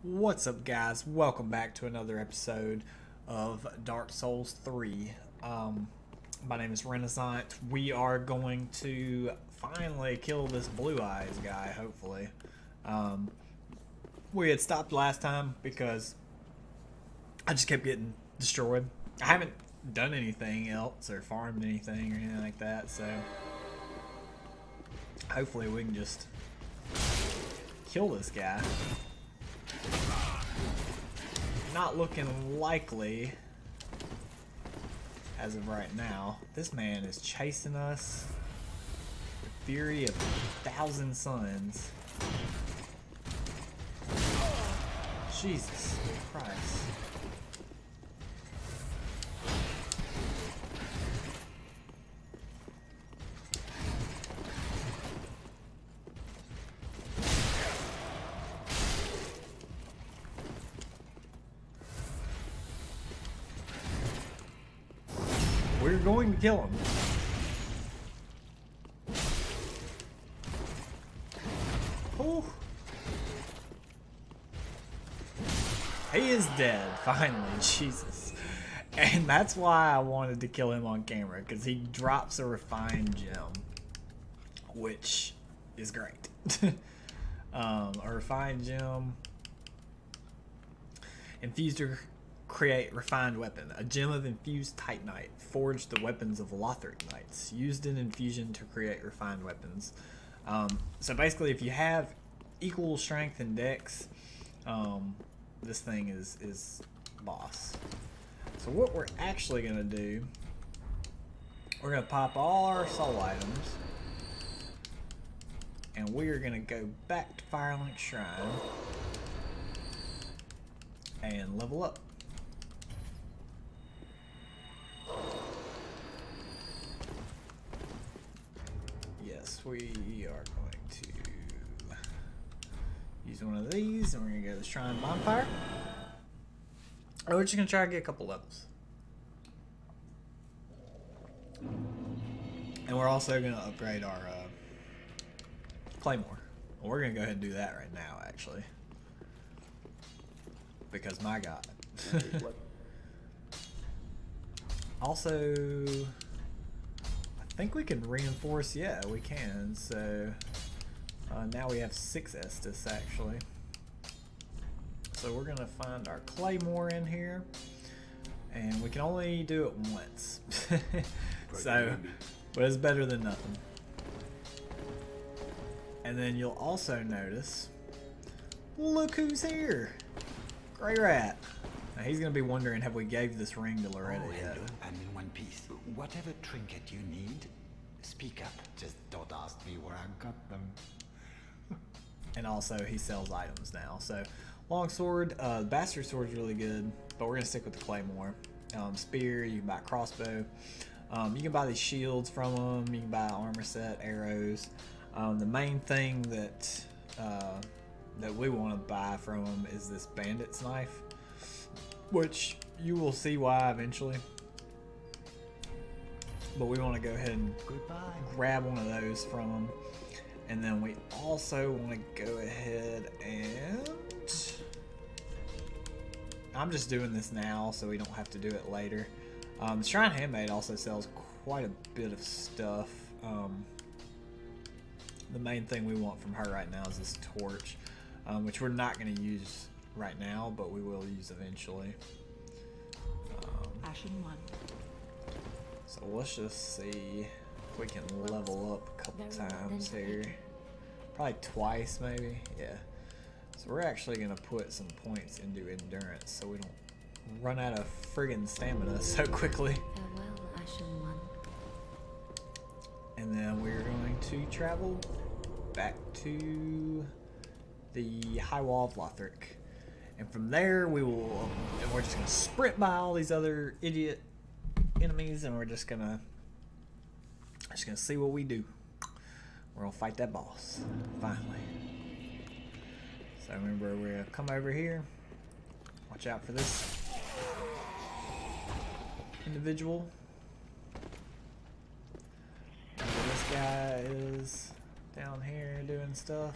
What's up, guys? Welcome back to another episode of Dark Souls 3. My name is Renasant. We are going to finally kill this Blue Eyes guy, hopefully. We had stopped last time because I just kept getting destroyed. I haven't done anything else or farmed anything or anything like that, so hopefully we can just kill this guy. Not looking likely as of right now. This man is chasing us. The fury of 1,000 suns. Jesus Christ. We're going to kill him. Oh. He is dead, finally. Jesus. And that's why I wanted to kill him on camera, because he drops a refined gem, which is great. A refined gem infused to create refined weapon. A gem of infused titanite forged the weapons of Lothric knights, used in infusion to create refined weapons. So basically, if you have equal strength and dex, this thing is boss. So what we're actually gonna do, we're gonna pop all our soul items, and we are gonna go back to Firelink Shrine and level up. We are going to use one of these, and we're going to go to the Shrine Bonfire. And we're just going to try to get a couple levels. And we're also going to upgrade our Claymore. Well, we're going to go ahead and do that right now, actually. Because, my God. Also, I think we can reinforce. Yeah, we can. So now we have 6 Estus actually. So we're gonna find our Claymore in here, and we can only do it once. So, but it's better than nothing. And then you'll also notice, look who's here, Grey Rat. Now he's gonna be wondering, have we gave this ring to Loretta yet? I'm in one piece. Whatever trinket you need, speak up. Just don't ask me where I got them. And also, he sells items now. So, longsword, bastard sword is really good, but we're gonna stick with the Claymore. Spear, you can buy crossbow. You can buy these shields from them. You can buy armor set, arrows. The main thing that that we want to buy from them is this bandit's knife, which you will see why eventually. But we want to go ahead and grab one of those from them. And then we also want to go ahead and... I'm just doing this now so we don't have to do it later. Shrine Handmaid also sells quite a bit of stuff. The main thing we want from her right now is this torch, which we're not going to use right now, but we will use eventually. Ashen one. So let's just see if we can level up a couple times here. Probably twice, maybe. Yeah. So we're actually going to put some points into endurance so we don't run out of friggin' stamina so quickly. Farewell, Ashen one. And then we're going to travel back to the High Wall of Lothric. And from there we will, and we're just going to sprint by all these other idiot enemies, and we're just gonna see what we do. We're gonna fight that boss finally. So remember, we're gonna come over here. Watch out for this individual. This guy is down here doing stuff.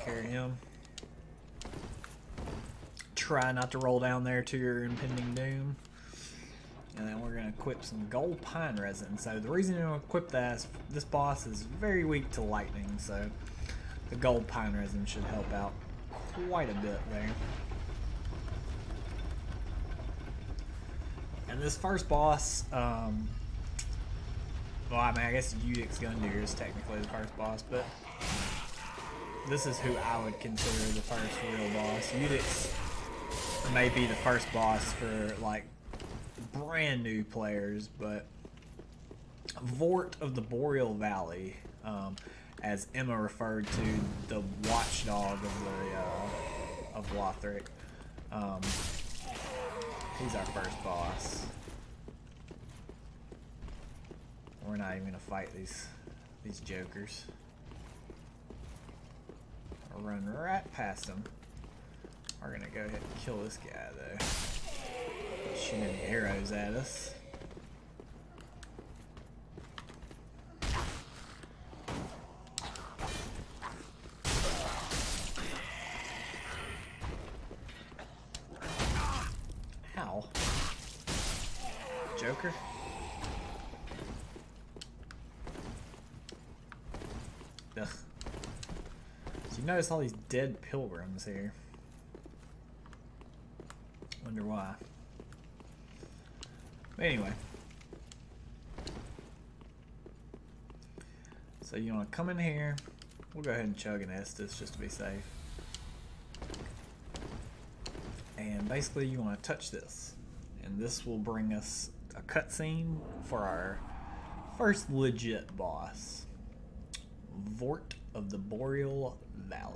take care of him. Try not to roll down there to your impending doom. And then we're going to equip some gold pine resin. So the reason you want to equip that is this boss is very weak to lightning, so the gold pine resin should help out quite a bit there. And this first boss, well, I mean, I guess Udix Gundyr is technically the first boss, but this is who I would consider the first real boss. Udix may be the first boss for, like, brand new players, but Vort of the Boreal Valley, as Emma referred to, the watchdog of Lothric. He's our first boss. We're not even gonna fight these jokers. I'll run right past them. We're gonna go ahead and kill this guy though. Shooting any arrows at us. Ow. Joker. Ugh. So you notice all these dead pilgrims here. Wonder why. But anyway. So you want to come in here. We'll go ahead and chug an Estus just to be safe. And basically you want to touch this. And this will bring us a cutscene for our first legit boss. Vort of the Boreal Valley.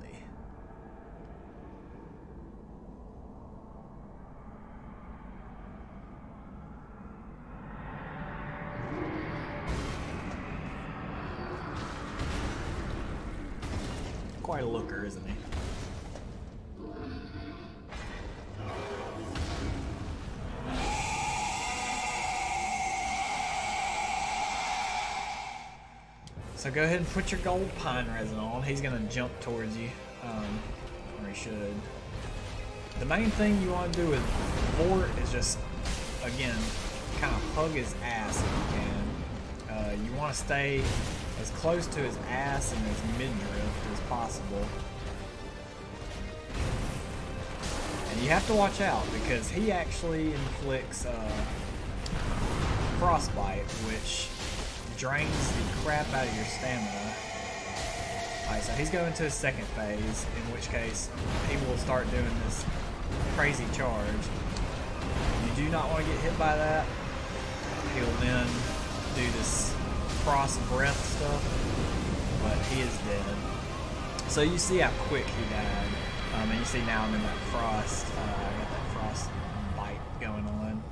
Quite a looker, isn't he? So go ahead and put your gold pine resin on. He's gonna jump towards you, or he should. The main thing you want to do with Vort is just, again, kind of hug his ass if you can. You want to stay as close to his ass and his midriff as possible. And you have to watch out because he actually inflicts frostbite, which drains the crap out of your stamina. Alright, so he's going to his second phase, in which case he will start doing this crazy charge. You do not want to get hit by that. He'll then do this frost breath stuff, but he is dead. So you see how quick he died, and you see now I'm in that frost. I got that frost bite going on.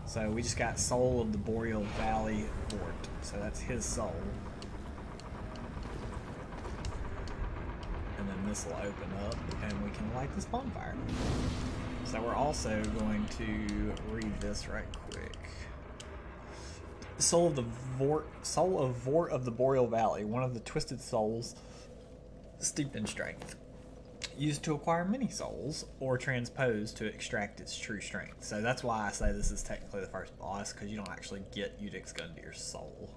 So we just got Soul of the Boreal Valley Vort. So that's his soul. And then this will open up and we can light this bonfire. So we're also going to read this right quick. Soul of Vort of the Boreal Valley, one of the twisted souls steeped in strength. Used to acquire many souls, or transposed to extract its true strength. So that's why I say this is technically the first boss, because you don't actually get Udix Gundyr's soul.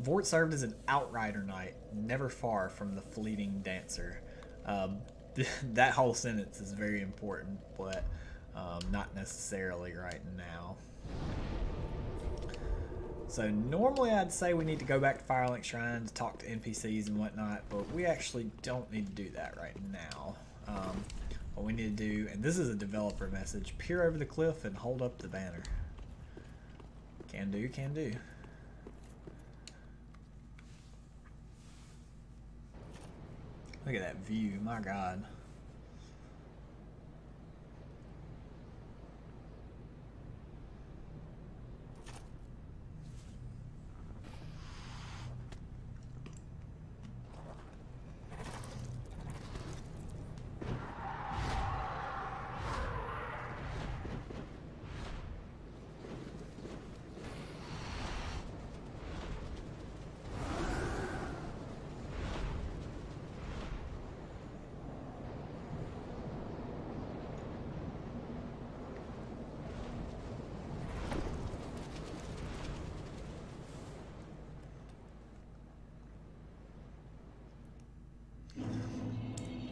Vort served as an outrider knight, never far from the fleeting dancer. That whole sentence is very important, but not necessarily right now. So normally I'd say we need to go back to Firelink Shrine to talk to NPCs and whatnot, but we actually don't need to do that right now. What we need to do, and this is a developer message, peer over the cliff and hold up the banner. Can do, can do. Look at that view, my God.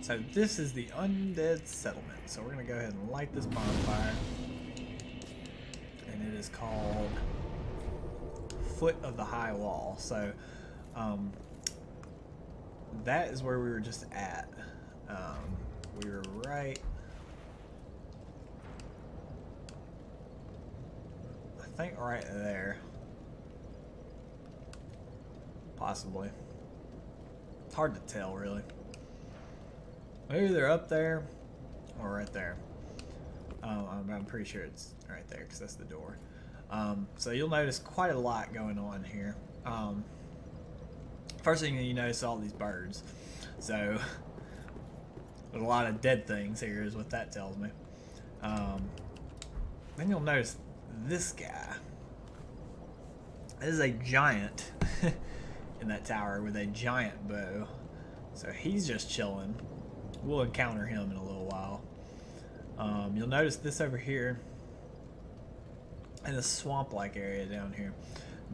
So this is the undead settlement. So we're gonna go ahead and light this bonfire. And it is called Foot of the High Wall. So that is where we were just at. We were right, I think right there. Possibly. It's hard to tell, really. Maybe they're up there or right there. I'm pretty sure it's right there because that's the door. So you'll notice quite a lot going on here. First thing you notice, all these birds. So there's a lot of dead things here is what that tells me. Then you'll notice this guy. This is a giant in that tower with a giant bow. So he's just chilling. We'll encounter him in a little while. You'll notice this over here in the swamp-like area down here.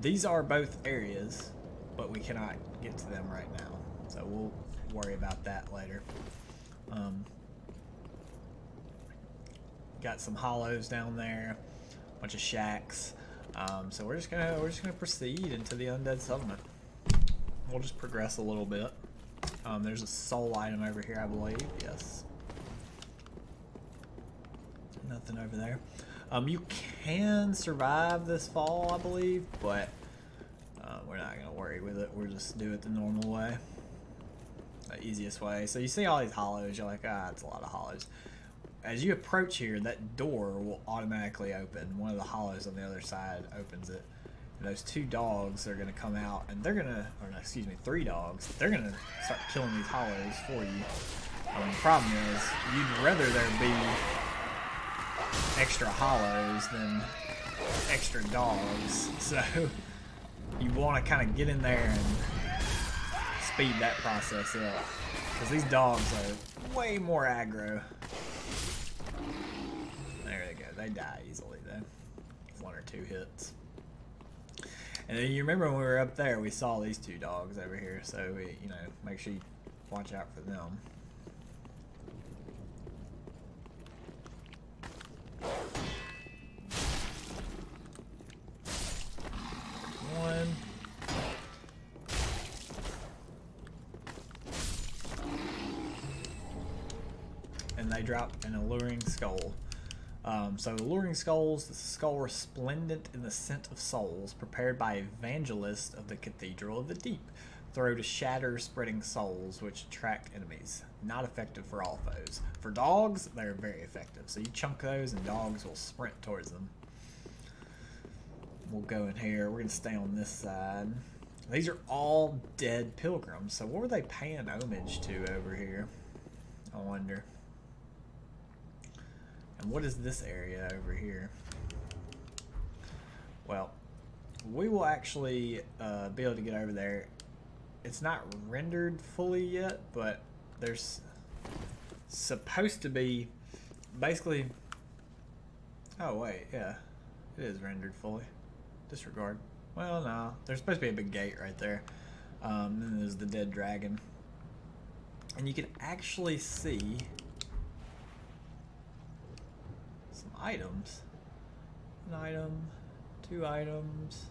These are both areas, but we cannot get to them right now. So we'll worry about that later. Got some hollows down there, a bunch of shacks. So we're just gonna proceed into the undead settlement. We'll just progress a little bit. There's a soul item over here, I believe. Yes. Nothing over there. You can survive this fall, I believe, but we're not gonna worry with it. We'll just do it the normal way, the easiest way. So you see all these hollows, you're like, ah, it's a lot of hollows. As you approach here, that door will automatically open. One of the hollows on the other side opens it. And those two dogs are gonna come out, and they're gonna, or no, excuse me, 3 dogs. They're gonna start killing these hollows for you. The problem is, you'd rather there be extra hollows than extra dogs. So you want to kind of get in there and speed that process up, because these dogs are way more aggro. There they go. They die easily though. 1 or 2 hits. And then you remember when we were up there, we saw these 2 dogs over here. So we, you know, make sure you watch out for them. One. And they drop an alluring skull. So alluring skulls, the skull resplendent in the scent of souls, prepared by evangelists of the Cathedral of the Deep. Throw to shatter spreading souls which attract enemies. Not effective for all foes. For dogs, they're very effective. So you chunk those and dogs will sprint towards them. We'll go in here. We're going to stay on this side. These are all dead pilgrims. So what were they paying homage to over here? I wonder. And what is this area over here? Well, we will actually be able to get over there. It's not rendered fully yet, but there's supposed to be basically... Oh, wait, yeah. It is rendered fully. Disregard. Well, no. There's supposed to be a big gate right there. Then there's the dead dragon. And you can actually see some items. An item, 2 items.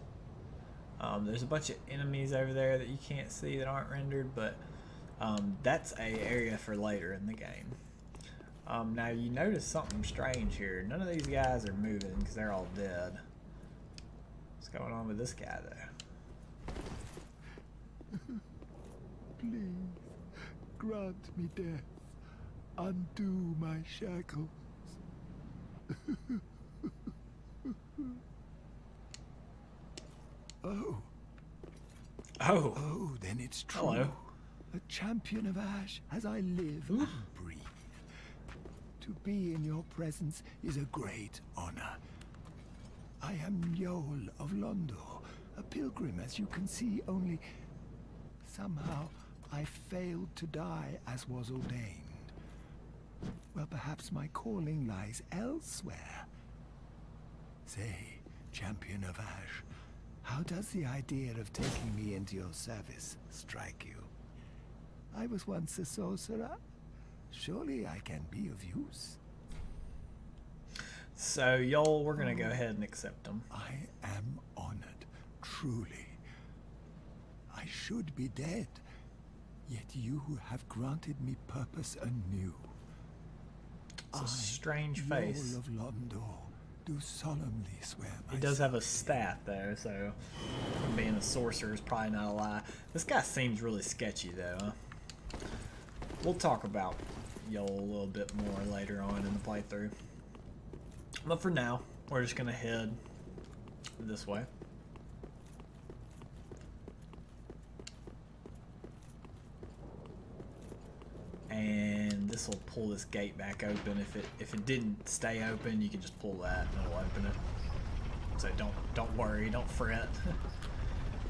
There's a bunch of enemies over there that you can't see that aren't rendered, but that's a area for later in the game. Now you notice something strange here. None of these guys are moving because they're all dead. What's going on with this guy there? Please, grant me death. Undo my shackles. Oh. Oh. Oh, then it's true. Hello. A champion of Ash as I live and breathe. To be in your presence is a great honor. I am Yol of Londo, a pilgrim, as you can see, only somehow I failed to die as was ordained. Well, perhaps my calling lies elsewhere. Say, champion of Ash, how does the idea of taking me into your service strike you? I was once a sorcerer, Surely I can be of use. So, y'all, we're gonna go ahead and accept them. I am honored, truly. I should be dead, yet you have granted me purpose anew. It's a strange face. Yoel of Londo, do solemnly swear He does have a staff though, so being a sorcerer is probably not a lie. This guy seems really sketchy though. Huh? We'll talk about Yoel a little bit more later on in the playthrough. But for now, we're just gonna head this way. And this will pull this gate back open. If it didn't stay open, you can just pull that and it'll open it. So don't worry, don't fret.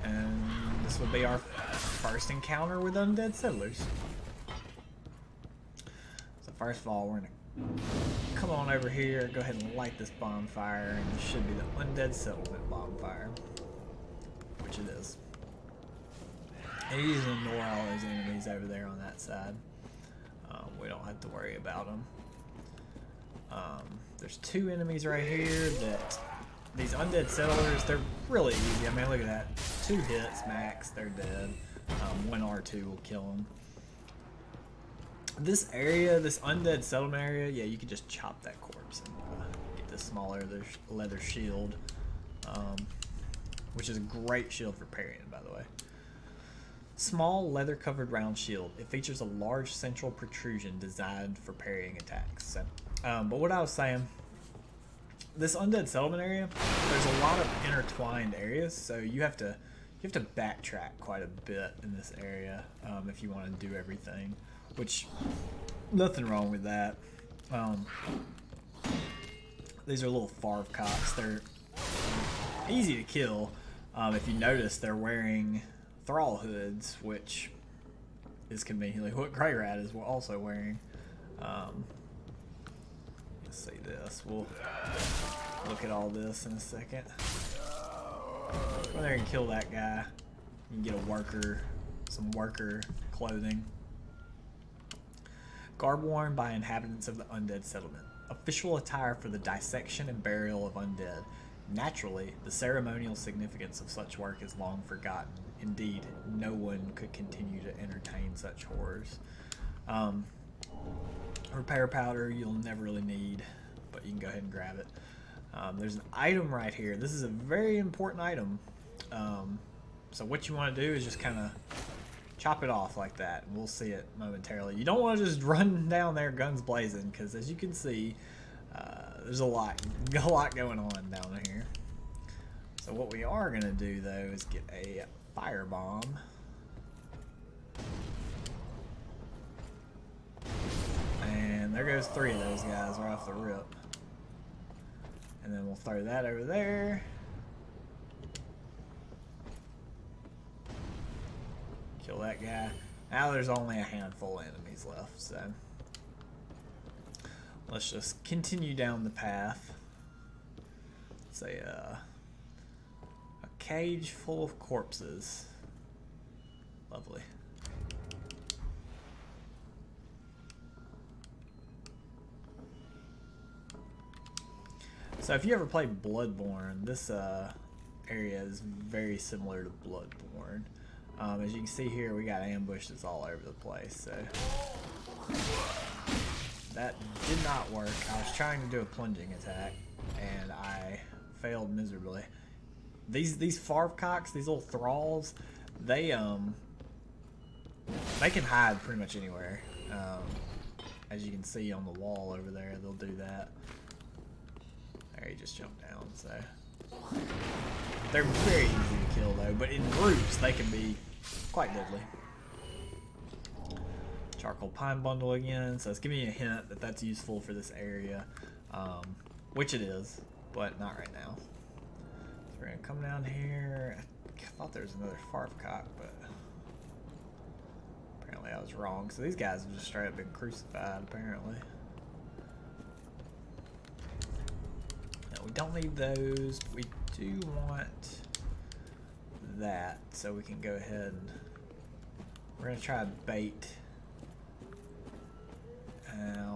And this will be our first encounter with undead settlers. So first of all, we're gonna come on over here, go ahead and light this bonfire, and this should be the undead settlement bonfire, which it is. And you can ignore all those enemies over there on that side. We don't have to worry about them. There's two enemies right here that these undead settlers, they're really easy. I mean, look at that. 2 hits max, they're dead. 1 R2 will kill them. This area, this undead settlement area, yeah, you can just chop that corpse and get this small leather shield, which is a great shield for parrying, by the way. Small leather-covered round shield. It features a large central protrusion designed for parrying attacks. So, but what I was saying, this undead settlement area, there's a lot of intertwined areas, so you have to backtrack quite a bit in this area if you want to do everything. Which, nothing wrong with that. These are little farv cocks. They're easy to kill. If you notice, they're wearing thrall hoods, which is conveniently what Grey Rat is also wearing. Let's see this. We'll look at all this in a second. Go there and kill that guy. You can get a worker, some worker clothing. Garb worn by inhabitants of the undead settlement. Official attire for the dissection and burial of undead. Naturally, the ceremonial significance of such work is long forgotten. Indeed, no one could continue to entertain such horrors. Repair powder you'll never really need, but you can go ahead and grab it. There's an item right here. This is a very important item. So what you want to do is just kind of chop it off like that, and we'll see it momentarily. You don't want to just run down there guns blazing, because as you can see, there's a lot going on down here. So what we are going to do, though, is get a fire bomb. And there goes 3 of those guys right off the rip. And then we'll throw that over there. Kill that guy. Now there's only a handful of enemies left, so let's just continue down the path. It's a cage full of corpses. Lovely. So if you ever played Bloodborne, this area is very similar to Bloodborne. As you can see here, we got ambushes all over the place, so that did not work. I was trying to do a plunging attack, and I failed miserably. These farvcocks, these little thralls, they can hide pretty much anywhere. As you can see on the wall over there, they'll do that. There, he just jumped down, so they're very easy to kill though, but in groups they can be quite deadly. Charcoal pine bundle again, so it's giving you a hint that that's useful for this area, which it is, but not right now. So we're gonna come down here. I thought there was another farvcock, but apparently I was wrong. So these guys have just straight up been crucified, apparently. No, we don't need those. We do want that, so we can go ahead and we're gonna try to bait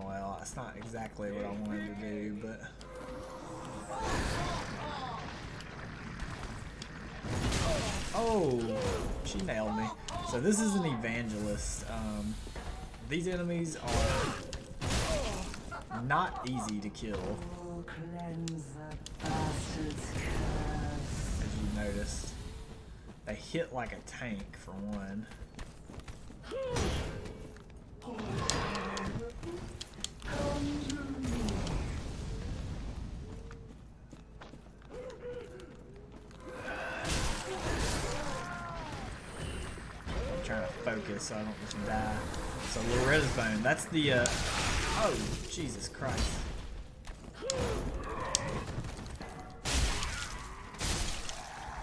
Well, that's not exactly what I wanted to do, but... Oh, she nailed me. So this is an evangelist. These enemies are not easy to kill, as you noticed. They hit like a tank for one. I'm trying to focus so I don't just die. So Loretta's bone, that's the oh, Jesus Christ.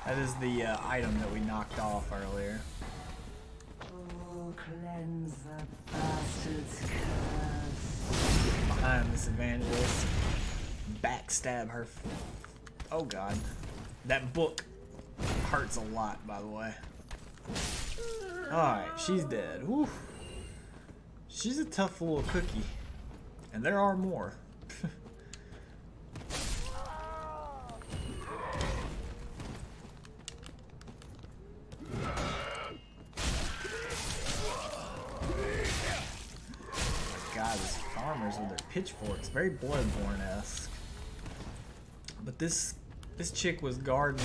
That is the item that we knocked off earlier. Oh, cleanse the bastard's curse. Behind this evangelist. Backstab her. Oh god. That book hurts a lot, by the way. Alright, she's dead. Whew. She's a tough little cookie. And there are more. God, these farmers with their pitchforks, very Bloodborne-esque. But this chick was guarding a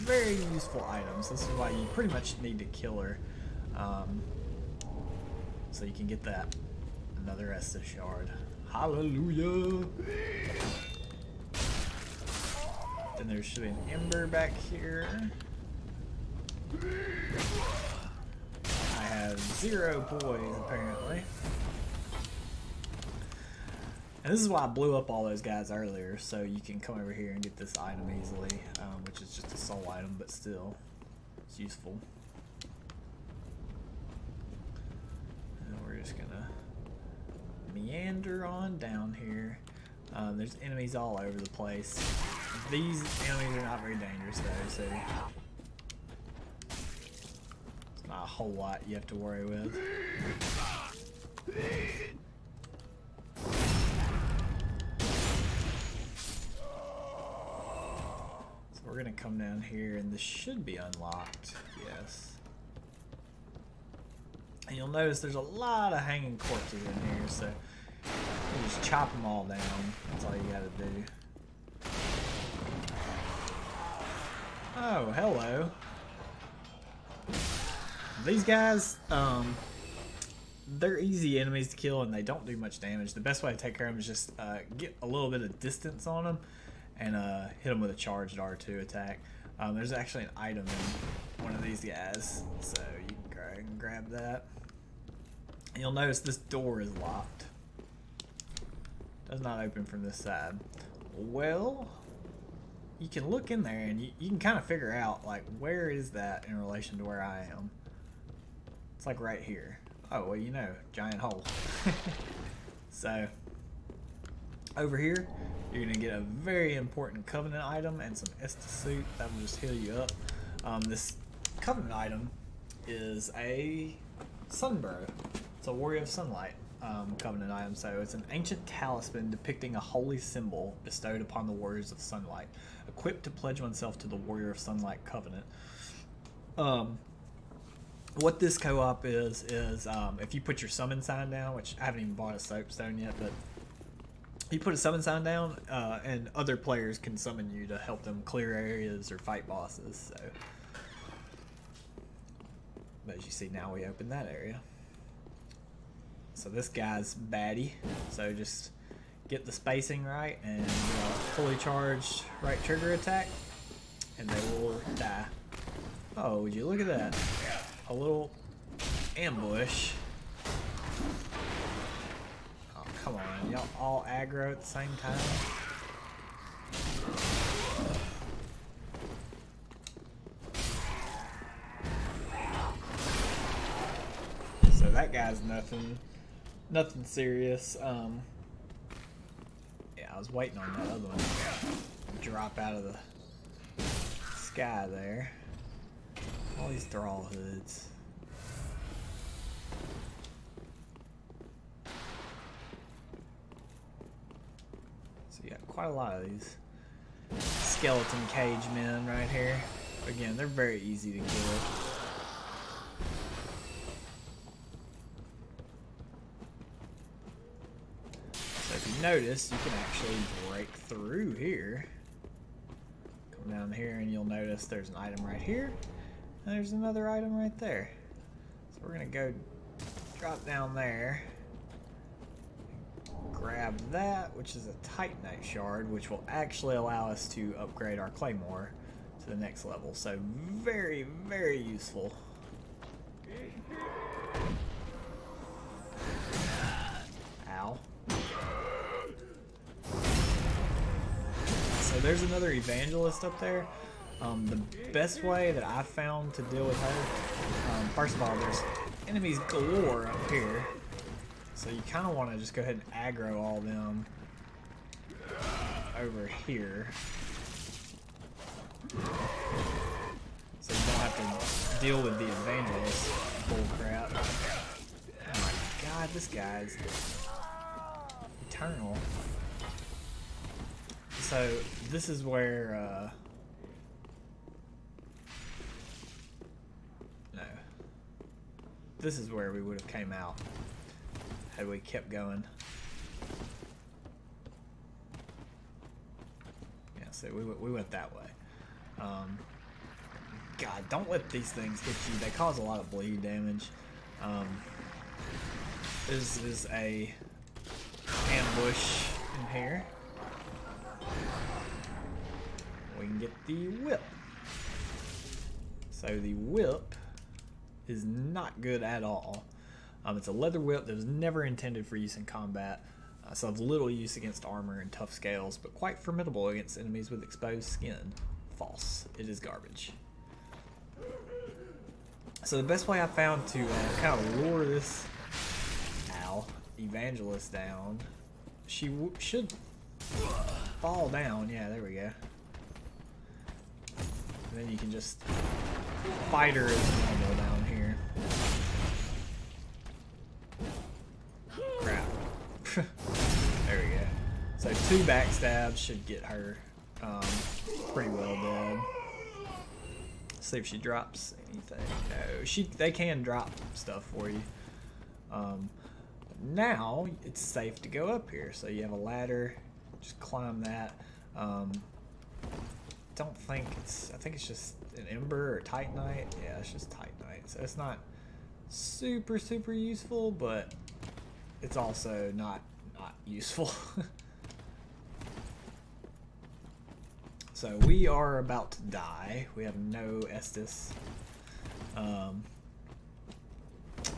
very useful item, so this is why you pretty much need to kill her, so you can get that another Estus shard. Hallelujah! Then there should be an ember back here. I have 0 poise apparently. And this is why I blew up all those guys earlier, so you can come over here and get this item easily, which is just a soul item, but still, it's useful. And we're just gonna meander on down here. There's enemies all over the place. These enemies are not very dangerous though, so it's not a whole lot you have to worry with. We're gonna come down here and this should be unlocked, yes. And you'll notice there's a lot of hanging corpses in here, so you just chop them all down. That's all you gotta do. Oh, hello. These guys, they're easy enemies to kill and they don't do much damage. The best way to take care of them is just get a little bit of distance on them and hit them with a charged R2 attack. There's actually an item in one of these guys, so you can go ahead and grab that. And you'll notice this door is locked. Does not open from this side. Well, you can look in there and you can kind of figure out, like, where is that in relation to where I am. It's like right here. Oh, well, you know, giant hole. So, over here, you're going to get a very important Covenant item and some Estus suit that will just heal you up. This Covenant item is a Sunbro. It's a Warrior of Sunlight Covenant item. So it's an ancient talisman depicting a holy symbol bestowed upon the Warriors of Sunlight, equipped to pledge oneself to the Warrior of Sunlight Covenant. What this co-op is if you put your summon sign down, which I haven't even bought a soapstone yet, but you put a summon sign down, and other players can summon you to help them clear areas or fight bosses. So, but as you see now, we open that area. So this guy's baddie. So just get the spacing right and fully charged right trigger attack, and they will die. Oh, would you look at that? A little ambush. Oh, come on. Y'all all aggro at the same time? So that guy's nothing serious. Yeah, I was waiting on that other one to drop out of the sky there. All these thrall hoods. quite a lot of these skeleton cage men right here. Again, they're very easy to kill. So if you notice, you can actually break through here. Come down here and you'll notice there's an item right here. And there's another item right there. So we're gonna go drop down there. Grab that, which is a Titanite shard, which will actually allow us to upgrade our claymore to the next level. So very, very useful. Ow. So there's another evangelist up there. The best way that I've found to deal with her, first of all, there's enemies galore up here. So you kind of want to just go ahead and aggro all them over here. So you don't have to deal with the evangelist bullcrap. Oh my god, this guy's eternal. So this is where, no. This is where we would have came out had we kept going. Yeah, so we went that way. God, don't let these things hit you. They cause a lot of bleed damage. This is a ambush in here. We can get the whip. So the whip is not good at all. It's a leather whip that was never intended for use in combat, so of little use against armor and tough scales, but quite formidable against enemies with exposed skin. False. It is garbage. So the best way I found to kind of lure this evangelist down, she should fall down. Yeah, there we go. And then you can just fight her as normal down here. Crap. There we go. So 2 backstabs should get her pretty well dead. Let's see if she drops anything. No, they can drop stuff for you. Now it's safe to go up here. So you have a ladder. Just climb that. Don't think I think it's just an ember or titanite. Yeah, it's just titanite. So it's not super useful, but it's also not useful. So we are about to die. We have no Estus.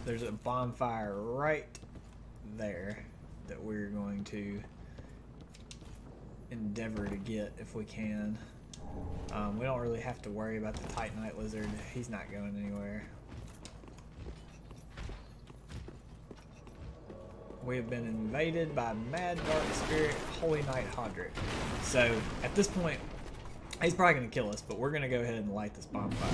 There's a bonfire right there that we're going to endeavor to get if we can. We don't really have to worry about the Titanite lizard. He's not going anywhere. We have been invaded by Mad Dark Spirit Holy Knight Hodrick. So at this point, he's probably going to kill us, but we're going to go ahead and light this bonfire.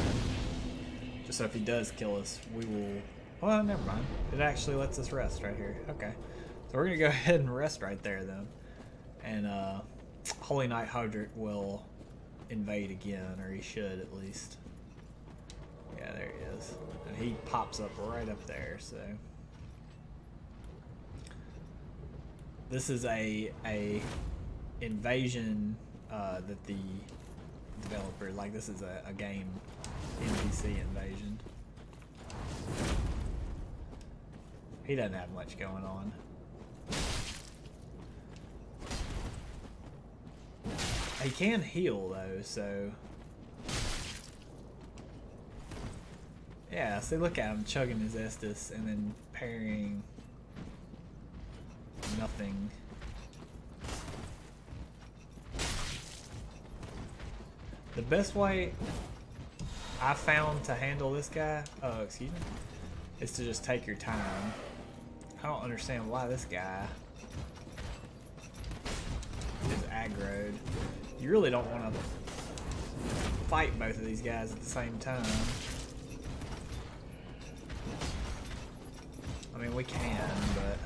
Just so if he does kill us, we will... Well, never mind. It actually lets us rest right here. Okay. So we're going to go ahead and rest right there then. And Holy Knight Hodrick will invade again, or he should at least. Yeah, there he is. And he pops up right up there, so... This is a invasion that the developer, like this is a game NPC invasion. He doesn't have much going on. He can heal though, so yeah. See, look at him chugging his Estus and then parrying nothing. The best way I found to handle this guy, excuse me, is to just take your time. I don't understand why this guy is aggroed. You really don't want to fight both of these guys at the same time. I mean, we can, but...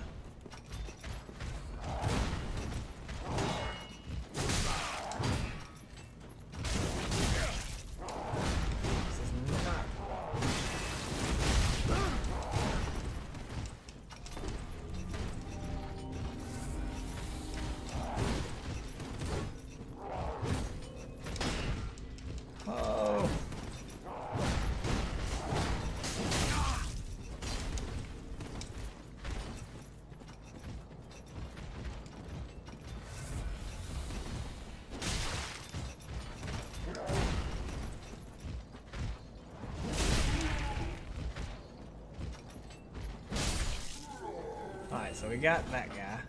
Oh. Alright, so we got that guy.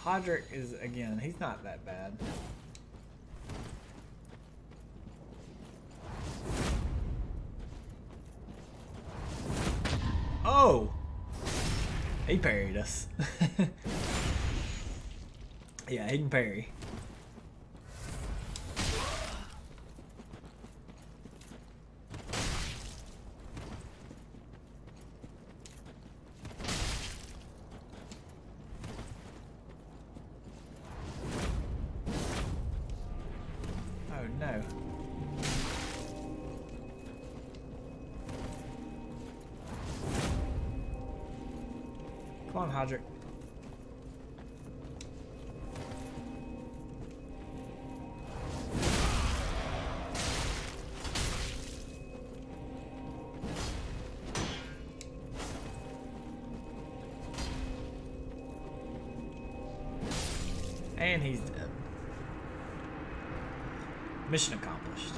Hodrick is, again, he's not that bad. Oh! He parried us. Yeah, he can parry. Oh no. Come on, Hodrick. And he's dead. Mission accomplished.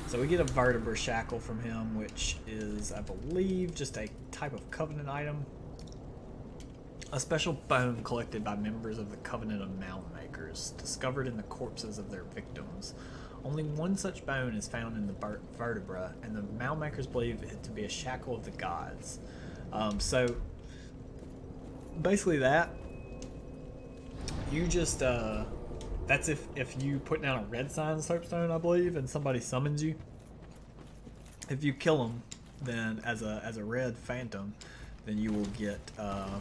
So we get a vertebra shackle from him, which is, I believe, just a type of Covenant item. A special bone collected by members of the Covenant of Mound Makers, discovered in the corpses of their victims. Only one such bone is found in the vertebra, and the Mound Makers believe it to be a shackle of the gods. So basically that, you just, that's if you put down a red sign soapstone, I believe, and somebody summons you. If you kill them, then as a red phantom, then you will get a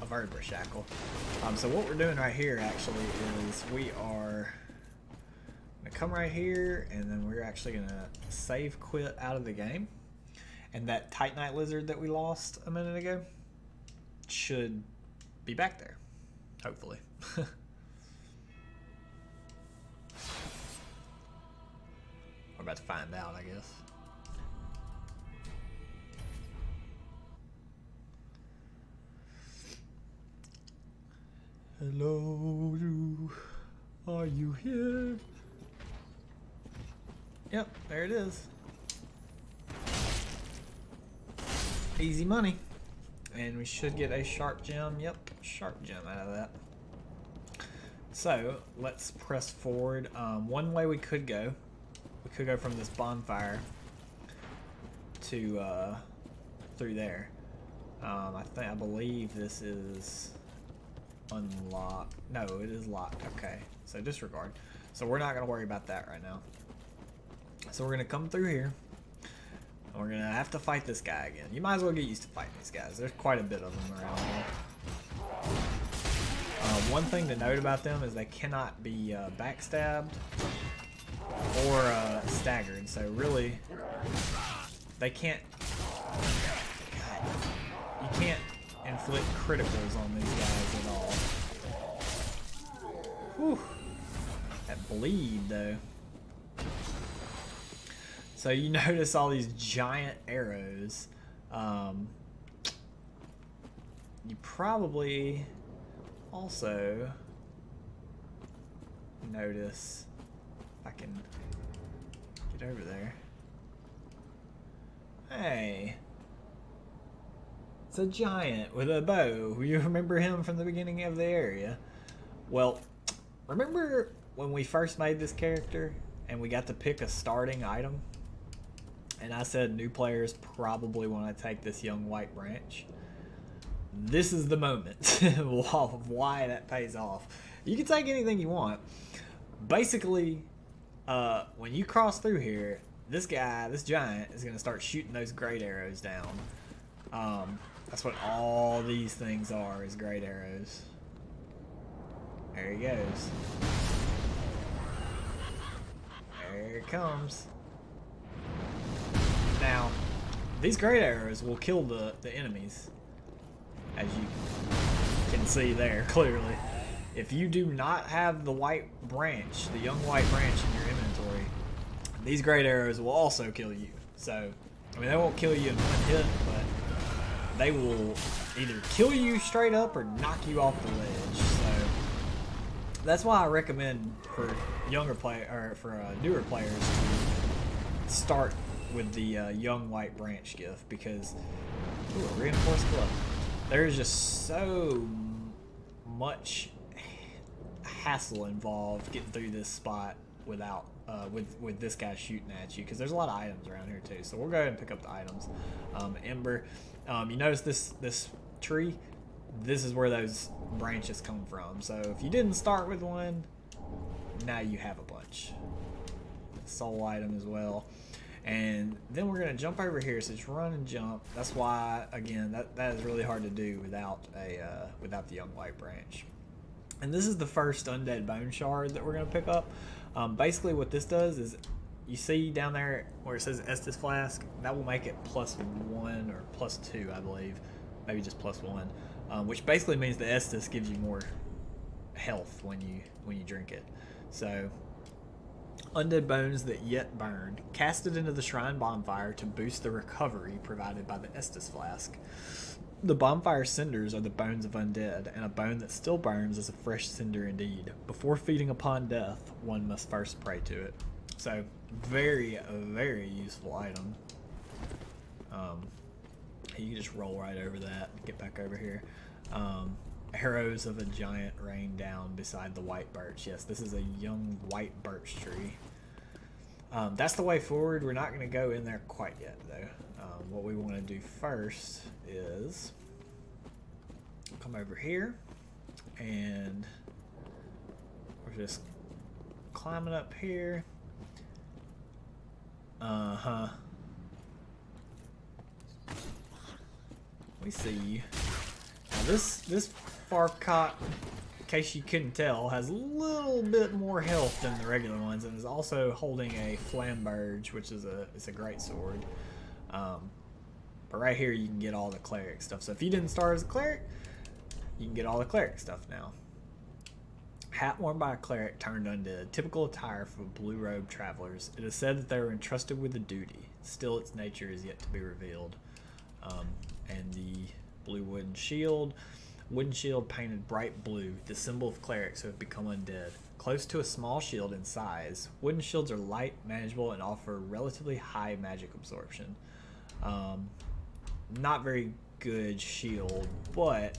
vertebra shackle. So what we're doing right here actually is we are gonna come right here, and then we're actually gonna save quit out of the game. And that Titanite lizard that we lost a minute ago should be back there, hopefully. We're about to find out, I guess. Hello, are you here? Yep, there it is. Easy money. And we should get a sharp gem. Yep, sharp gem out of that. So let's press forward. One way we could go from this bonfire to through there. I believe this is unlocked. No, it is locked. Okay, so disregard. So we're not gonna worry about that right now. So we're gonna come through here. We're gonna have to fight this guy again. You might as well get used to fighting these guys. There's quite a bit of them around here. One thing to note about them is they cannot be backstabbed or staggered. So really, they can't. God, you can't inflict criticals on these guys at all. Whew. That bleed though. So you notice all these giant arrows. You probably also notice, if I can get over there. Hey, it's a giant with a bow. You remember him from the beginning of the area? Well, remember when we first made this character and we got to pick a starting item? And I said new players probably want to take this young white branch. This is the moment of why that pays off. You can take anything you want. Basically, when you cross through here, this guy, this giant, is going to start shooting those great arrows down. That's what all these things are, is great arrows. There he goes. There it comes. Now, these great arrows will kill the enemies, as you see there clearly. If you do not have the white branch, the young white branch in your inventory, these great arrows will also kill you. So, I mean, they won't kill you in one hit, but they will either kill you straight up or knock you off the ledge. So that's why I recommend for younger or for newer players to start with the young white branch gift, because ooh, a reinforced glove. There's just so much hassle involved getting through this spot without with this guy shooting at you, because there's a lot of items around here too. So we'll go ahead and pick up the items. Ember. You notice this tree? This is where those branches come from. So if you didn't start with one, now you have a bunch. Soul item as well. And then we're gonna jump over here. So it's run and jump. That's why, again, that is really hard to do without the young white branch. And this is the first undead bone shard that we're gonna pick up. Basically, what this does is, you see down there where it says Estus Flask, that will make it +1 or +2, I believe, maybe just +1, which basically means the Estus gives you more health when you drink it. So, undead bones that yet burn, casted into the shrine bonfire to boost the recovery provided by the Estus Flask. The bonfire cinders are the bones of undead, and a bone that still burns is a fresh cinder indeed. Before feeding upon death, one must first pray to it. So, very, very useful item. You can just roll right over that, get back over here. Arrows of a giant rain down beside the white birch. Yes, this is a young white birch tree. That's the way forward. We're not going to go in there quite yet, though. What we want to do first is come over here, and we're just climbing up here. We see you. Now this Farfcot, in case you couldn't tell, has a little bit more health than the regular ones, and is also holding a flamberge, which is a great sword. But right here you can get all the cleric stuff. So if you didn't start as a cleric, you can get all the cleric stuff now. Hat worn by a cleric turned undead, typical attire for blue-robed travelers. It is said that they were entrusted with a duty. Still, its nature is yet to be revealed. And the blue wooden shield painted bright blue, the symbol of clerics who have become undead. Close to a small shield in size, wooden shields are light, manageable, and offer relatively high magic absorption. Not very good shield, but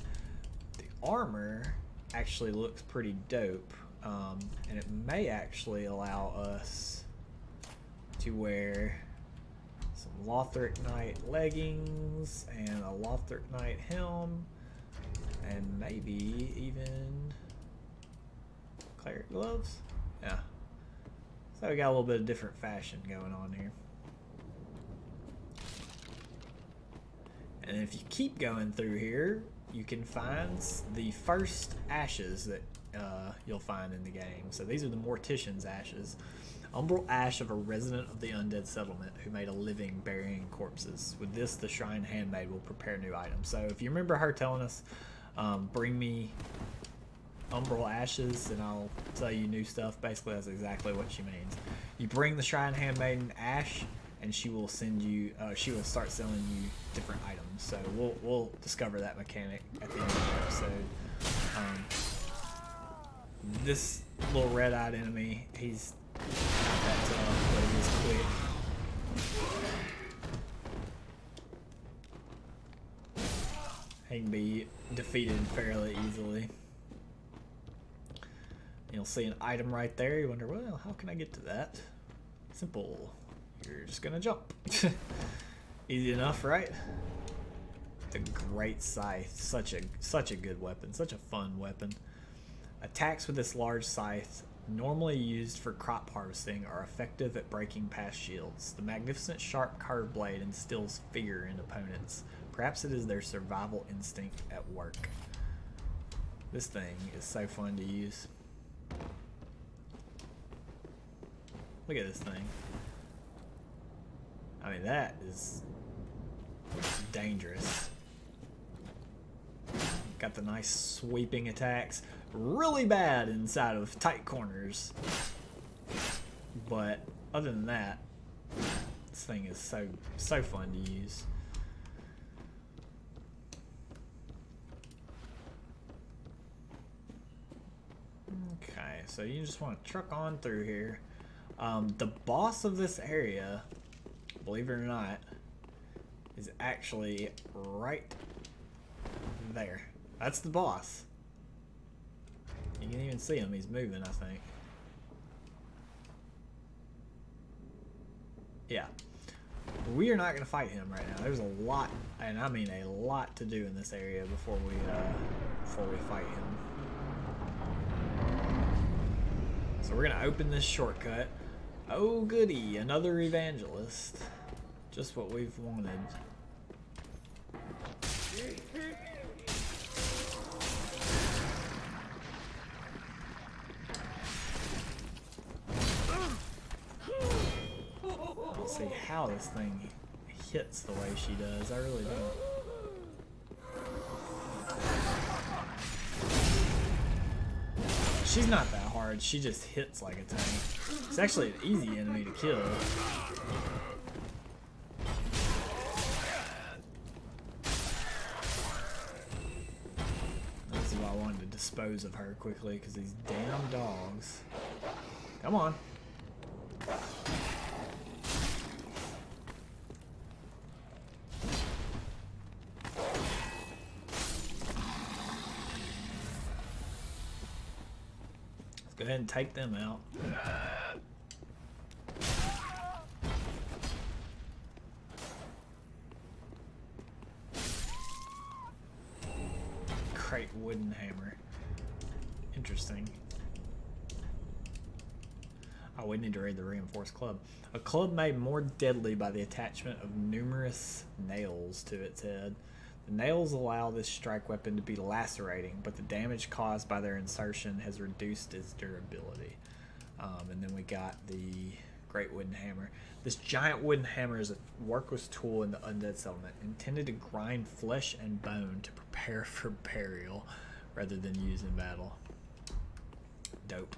the armor actually looks pretty dope, and it may actually allow us to wear some Lothric Knight leggings and a Lothric Knight helm, and maybe even cleric gloves. Yeah, so we got a little bit of different fashion going on here. And if you keep going through here, you can find the first ashes that you'll find in the game. So these are the Mortician's ashes. Umbral ash of a resident of the undead settlement who made a living burying corpses. With this, the shrine handmaid will prepare new items. So if you remember her telling us, bring me umbral ashes and I'll tell you new stuff, basically that's exactly what she means. You bring the shrine handmaiden ash, and she will send you, she will start selling you different items. So we'll discover that mechanic at the end of the episode. This little red-eyed enemy, he's not that tough, but he is quick. He can be defeated fairly easily. You'll see an item right there. You wonder, well, how can I get to that? Simple. You're just gonna jump. Easy enough, right? The great scythe, such a good weapon, such a fun weapon. Attacks with this large scythe, normally used for crop harvesting, are effective at breaking past shields. The magnificent sharp curved blade instills fear in opponents. Perhaps it is their survival instinct at work. This thing is so fun to use. Look at this thing. I mean, that is dangerous. Got Got the nice sweeping attacks. Really bad inside of tight corners. But other than that, this thing is so fun to use. Okay, so you just want to truck on through here. The boss of this area, believe it or not, is actually right there. That's the boss. You can even see him. He's moving, I think. Yeah. We are not going to fight him right now. There's a lot, and I mean a lot, to do in this area before we fight him. So we're going to open this shortcut. Oh goody, another evangelist. Just what we've wanted. I don't see how this thing hits the way she does. I really don't. She's not that hard. She just hits like a tank. It's actually an easy enemy to kill. This is why I wanted to dispose of her quickly, because these damn dogs. Come on. Go ahead and take them out. Great wooden hammer. Interesting. Oh, we need to raid the reinforced club. A club made more deadly by the attachment of numerous nails to its head. The nails allow this strike weapon to be lacerating, but the damage caused by their insertion has reduced its durability. And then we got the great wooden hammer. This giant wooden hammer is a workless tool in the undead settlement, intended to grind flesh and bone to prepare for burial rather than use in battle. Dope.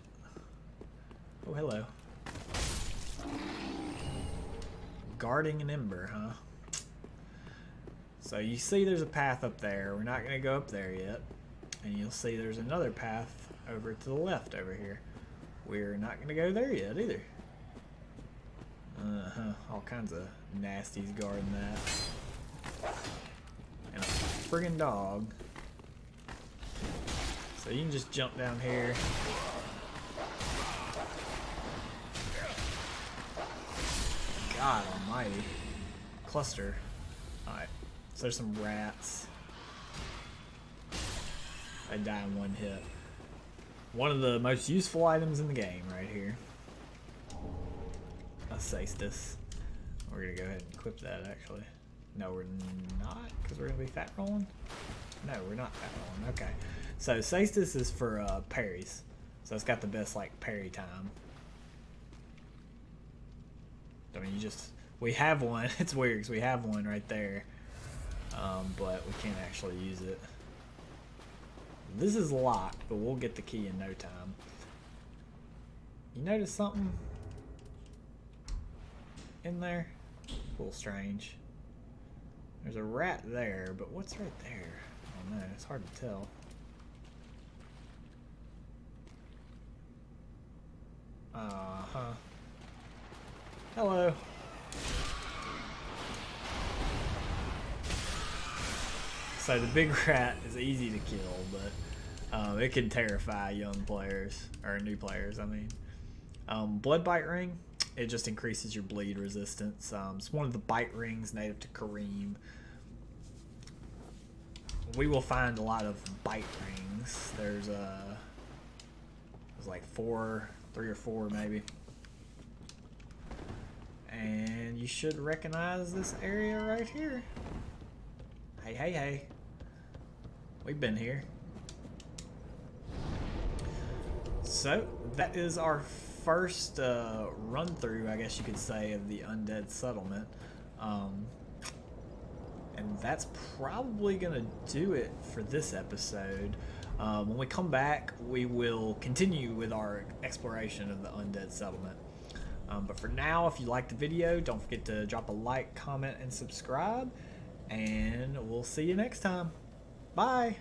Oh, hello. Guarding an ember, huh? So you see there's a path up there. We're not going to go up there yet. And you'll see there's another path over to the left over here. We're not going to go there yet either. All kinds of nasties guarding that. And a friggin' dog. So you can just jump down here. God almighty. Cluster. Alright. So there's some rats. They die in one hit. One of the most useful items in the game right here. A cestus. We're gonna go ahead and equip that actually. No, we're not, because we're gonna be fat rolling. No, we're not fat rolling. Okay. So cestus is for parries. So it's got the best like parry time. I mean, we have one. It's weird because we have one right there. But we can't actually use it. This is locked, but we'll get the key in no time. You notice something in there? A little strange. There's a rat there, but what's right there? I don't know. It's hard to tell. Uh-huh. Hello. So the big rat is easy to kill, but it can terrify young players, or new players, I mean. Blood Bite Ring, it just increases your bleed resistance. It's one of the bite rings native to Kareem. We will find a lot of bite rings. There's like 3 or 4 maybe. And you should recognize this area right here. Hey, hey, hey. We've been here. So, that is our first run through, I guess you could say, of the Undead Settlement. And And that's probably going to do it for this episode. When we come back, we will continue with our exploration of the Undead Settlement. But for now, if you liked the video, don't forget to drop a like, comment, and subscribe. And we'll see you next time. Bye!